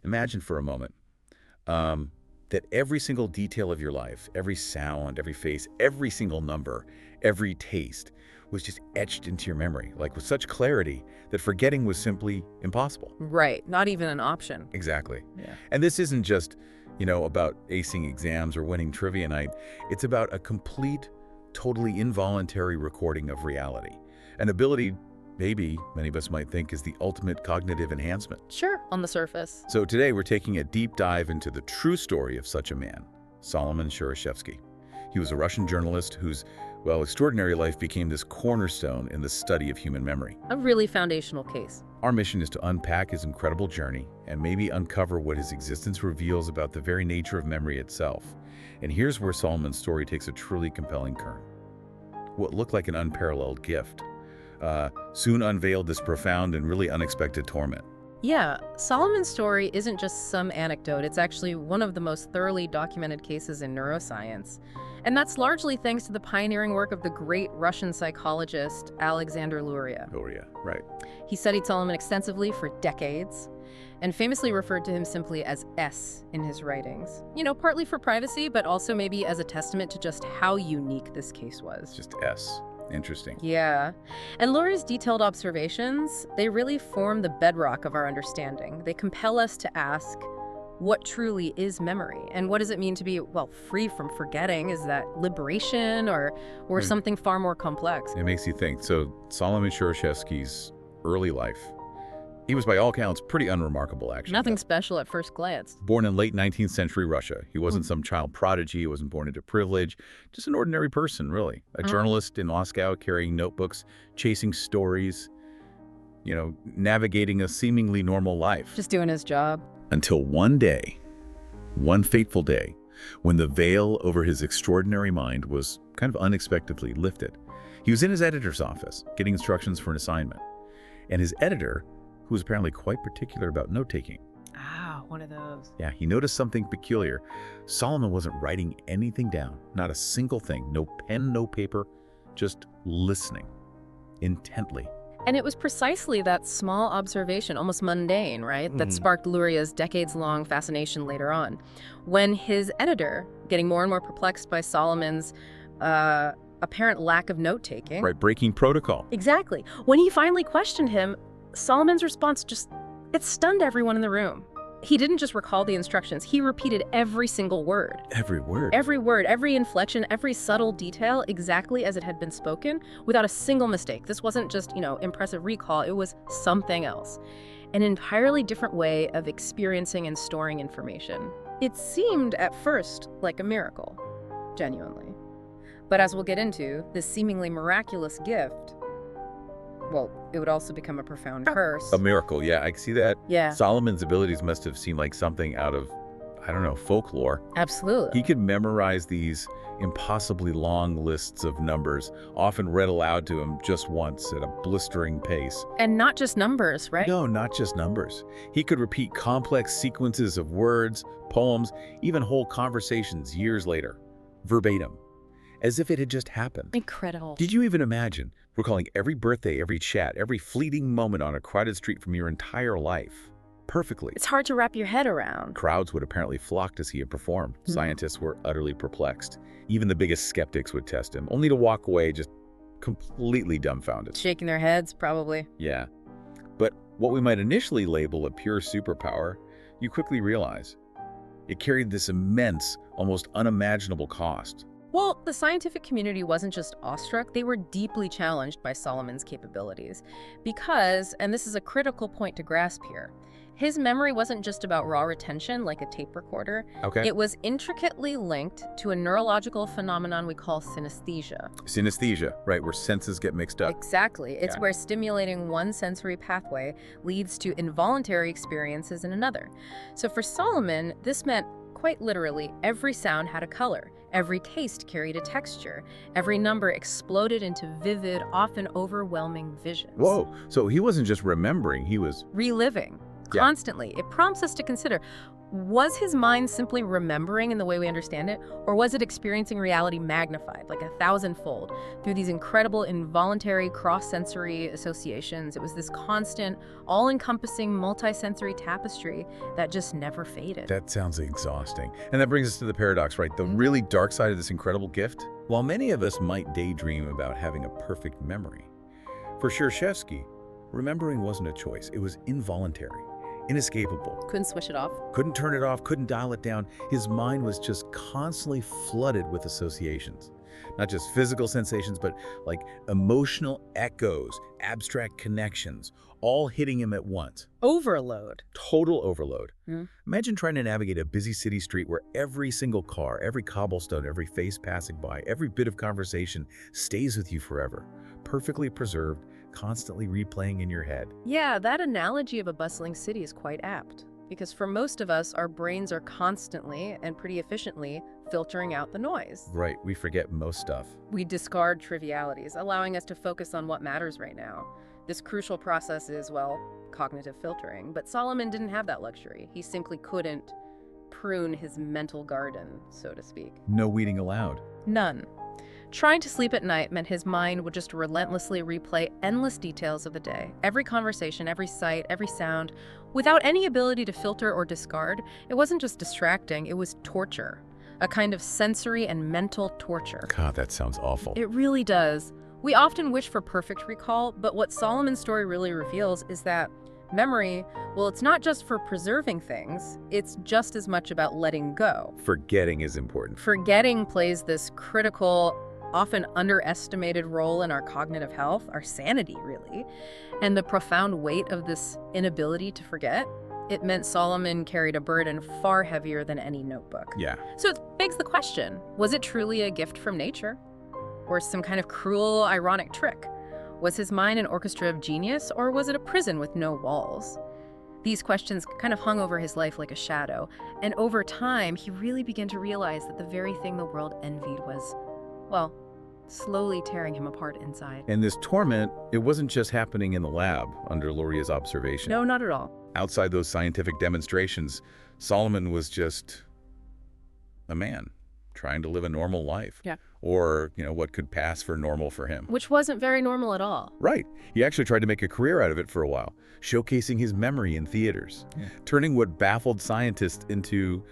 Imagine for a moment that every single detail of your life, every sound, every face, every single number, every taste was just etched into your memory, like with such clarity that forgetting was simply impossible. Right. Not even an option. Exactly. Yeah. And this isn't just, about acing exams or winning trivia night. It's about a complete, totally involuntary recording of reality. An ability, maybe many of us might think, is the ultimate cognitive enhancement. Sure, on the surface. So today we're taking a deep dive into the true story of such a man, Solomon Shereshevsky. He was a Russian journalist whose, extraordinary life became this cornerstone in the study of human memory. A really foundational case. Our mission is to unpack his incredible journey and maybe uncover what his existence reveals about the very nature of memory itself. And here's where Solomon's story takes a truly compelling turn. What looked like an unparalleled gift soon unveiled this profound and really unexpected torment. Yeah, Solomon's story isn't just some anecdote. It's actually one of the most thoroughly documented cases in neuroscience. And that's largely thanks to the pioneering work of the great Russian psychologist Alexander Luria. Luria, right. He studied Solomon extensively for decades and famously referred to him simply as S in his writings. Partly for privacy, but also maybe as a testament to just how unique this case was. Just S. Interesting. Yeah. And Luria's detailed observations, they really form the bedrock of our understanding. They compel us to ask, what truly is memory? And what does it mean to be, free from forgetting? Is that liberation or something far more complex? It makes you think. So Solomon Shereshevsky's early life, he was by all accounts pretty unremarkable, actually. Nothing special at first glance. Born in late 19th century Russia. He wasn't some child prodigy. He wasn't born into privilege. Just an ordinary person, really. A journalist in Moscow carrying notebooks, chasing stories, navigating a seemingly normal life. Just doing his job. Until one day, one fateful day, when the veil over his extraordinary mind was kind of unexpectedly lifted. He was in his editor's office, getting instructions for an assignment. And his editor, who was apparently quite particular about note-taking. Ah, one of those. Yeah, he noticed something peculiar. Solomon wasn't writing anything down, not a single thing, no pen, no paper, just listening intently. And it was precisely that small observation, almost mundane, right, that sparked Luria's decades-long fascination later on. When his editor, getting more and more perplexed by Solomon's apparent lack of note-taking. Right, breaking protocol. Exactly. When he finally questioned him, Solomon's response it stunned everyone in the room. He didn't just recall the instructions, he repeated every single word. Every word? Every word, every inflection, every subtle detail exactly as it had been spoken without a single mistake. This wasn't just, impressive recall, it was something else. An entirely different way of experiencing and storing information. It seemed at first like a miracle, genuinely. But as we'll get into, this seemingly miraculous gift, it would also become a profound curse. A miracle, yeah, I see that. Yeah. Solomon's abilities must have seemed like something out of, folklore. Absolutely. He could memorize these impossibly long lists of numbers, often read aloud to him just once at a blistering pace. And not just numbers, right? No, not just numbers. He could repeat complex sequences of words, poems, even whole conversations years later, verbatim, as if it had just happened. Incredible. Did you even imagine recalling every birthday, every chat, every fleeting moment on a crowded street from your entire life perfectly? It's hard to wrap your head around. Crowds would apparently flock to see it perform. Scientists were utterly perplexed. Even the biggest skeptics would test him, only to walk away just completely dumbfounded. Shaking their heads, probably. Yeah. But what we might initially label a pure superpower, you quickly realize it carried this immense, almost unimaginable cost. Well, the scientific community wasn't just awestruck, they were deeply challenged by Solomon's capabilities. Because, and this is a critical point to grasp here, his memory wasn't just about raw retention like a tape recorder. Okay. It was intricately linked to a neurological phenomenon we call synesthesia. Synesthesia, right, where senses get mixed up. Exactly. It's Yeah. where stimulating one sensory pathway leads to involuntary experiences in another. So for Solomon, this meant quite literally every sound had a color. Every taste carried a texture. Every number exploded into vivid, often overwhelming visions. Whoa, so he wasn't just remembering, he was... Reliving. Yeah. Constantly. It prompts us to consider, Was his mind simply remembering in the way we understand it, or was it experiencing reality magnified, like 1,000-fold, through these incredible involuntary cross-sensory associations? It was this constant, all-encompassing, multi-sensory tapestry that just never faded. That sounds exhausting. And that brings us to the paradox, right? The really dark side of this incredible gift? While many of us might daydream about having a perfect memory, for Shereshevsky, remembering wasn't a choice. It was involuntary, inescapable. Couldn't switch it off. Couldn't turn it off, couldn't dial it down. His mind was just constantly flooded with associations. Not just physical sensations, but like emotional echoes, abstract connections, all hitting him at once. Overload. Total overload. Imagine trying to navigate a busy city street where every single car, every cobblestone, every face passing by, every bit of conversation stays with you forever, perfectly preserved, constantly replaying in your head. Yeah, that analogy of a bustling city is quite apt. Because for most of us, our brains are constantly and pretty efficiently filtering out the noise. Right, we forget most stuff. We discard trivialities, allowing us to focus on what matters right now. This crucial process is, well, cognitive filtering. But Solomon didn't have that luxury. He simply couldn't prune his mental garden, so to speak. No weeding allowed. None. Trying to sleep at night meant his mind would just relentlessly replay endless details of the day. Every conversation, every sight, every sound. Without any ability to filter or discard, it wasn't just distracting, it was torture. A kind of sensory and mental torture. God, that sounds awful. It really does. We often wish for perfect recall, but what Solomon's story really reveals is that memory, well, it's not just for preserving things, it's just as much about letting go. Forgetting is important. Forgetting plays this critical, often underestimated role in our cognitive health, our sanity, really. And the profound weight of this inability to forget, it meant Solomon carried a burden far heavier than any notebook. Yeah. So it begs the question, was it truly a gift from nature? Or some kind of cruel, ironic trick? Was his mind an orchestra of genius, or was it a prison with no walls? These questions kind of hung over his life like a shadow, and over time, he really began to realize that the very thing the world envied was, well, slowly tearing him apart inside. And this torment, it wasn't just happening in the lab under Luria's observation. No, not at all. Outside those scientific demonstrations, Solomon was just a man trying to live a normal life. Yeah. Or, what could pass for normal for him. Which wasn't very normal at all. Right. He actually tried to make a career out of it for a while, showcasing his memory in theaters, turning what baffled scientists into,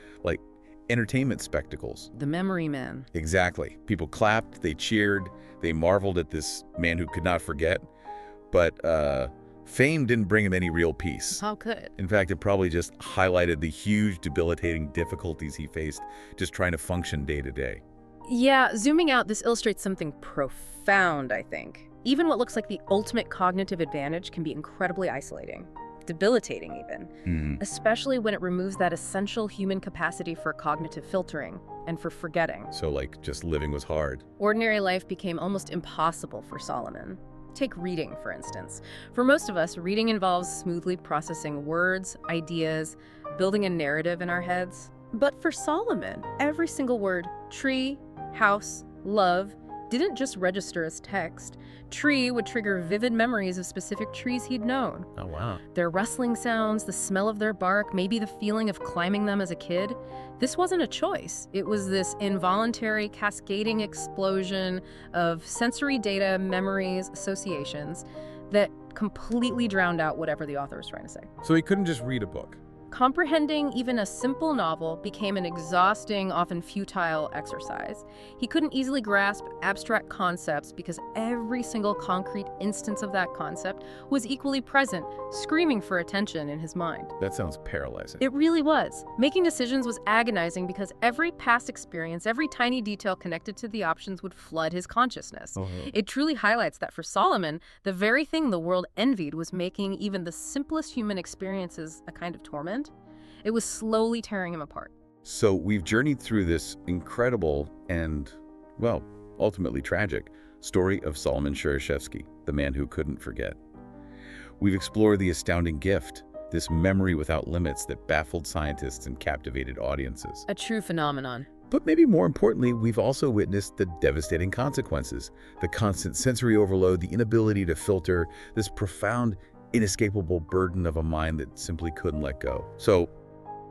entertainment spectacles. The memory man. Exactly. People clapped, they cheered, they marveled at this man who could not forget. But fame didn't bring him any real peace. How could? In fact, it probably just highlighted the huge, debilitating difficulties he faced just trying to function day to day. Yeah, zooming out, this illustrates something profound, I think. Even what looks like the ultimate cognitive advantage can be incredibly isolating. Debilitating, even. Especially when it removes that essential human capacity for cognitive filtering and for forgetting. So, just living was hard. Ordinary life became almost impossible for Solomon. Take reading, for instance. For most of us, reading involves smoothly processing words, ideas, building a narrative in our heads. But for Solomon, every single word, tree, house, love, didn't just register as text. Tree would trigger vivid memories of specific trees he'd known. Oh, wow. Their rustling sounds, the smell of their bark, maybe the feeling of climbing them as a kid. This wasn't a choice. It was this involuntary, cascading explosion of sensory data, memories, associations that completely drowned out whatever the author was trying to say. So he couldn't just read a book. Comprehending even a simple novel became an exhausting, often futile exercise. He couldn't easily grasp abstract concepts because every single concrete instance of that concept was equally present, screaming for attention in his mind. That sounds paralyzing. It really was. Making decisions was agonizing because every past experience, every tiny detail connected to the options would flood his consciousness. It truly highlights that for Solomon, the very thing the world envied was making even the simplest human experiences a kind of torment. It was slowly tearing him apart. So we've journeyed through this incredible and, ultimately tragic story of Solomon Shereshevsky, the man who couldn't forget. We've explored the astounding gift, this memory without limits that baffled scientists and captivated audiences. A true phenomenon. But maybe more importantly, we've also witnessed the devastating consequences, the constant sensory overload, the inability to filter, this profound, inescapable burden of a mind that simply couldn't let go. So,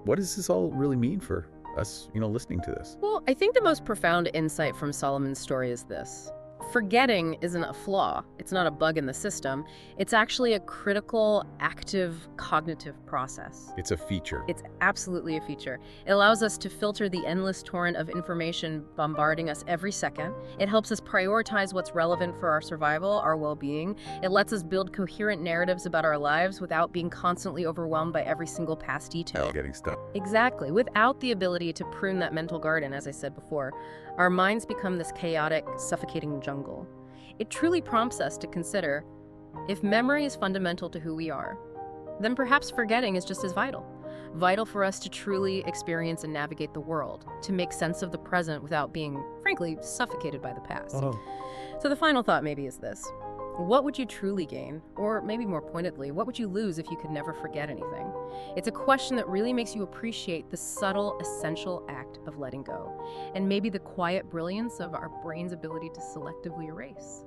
what does this all really mean for us, listening to this? Well, I think the most profound insight from Solomon's story is this. Forgetting isn't a flaw. It's not a bug in the system. It's actually a critical, active, cognitive process. It's a feature. It's absolutely a feature. It allows us to filter the endless torrent of information bombarding us every second. It helps us prioritize what's relevant for our survival, our well-being. It lets us build coherent narratives about our lives without being constantly overwhelmed by every single past detail. Getting stuck. Exactly. Without the ability to prune that mental garden, as I said before, our minds become this chaotic, suffocating jungle. It truly prompts us to consider, if memory is fundamental to who we are, then perhaps forgetting is just as vital. Vital for us to truly experience and navigate the world, to make sense of the present without being, frankly, suffocated by the past. So the final thought maybe is this. What would you truly gain? Or maybe more pointedly, what would you lose if you could never forget anything? It's a question that really makes you appreciate the subtle, essential act of letting go, and maybe the quiet brilliance of our brain's ability to selectively erase.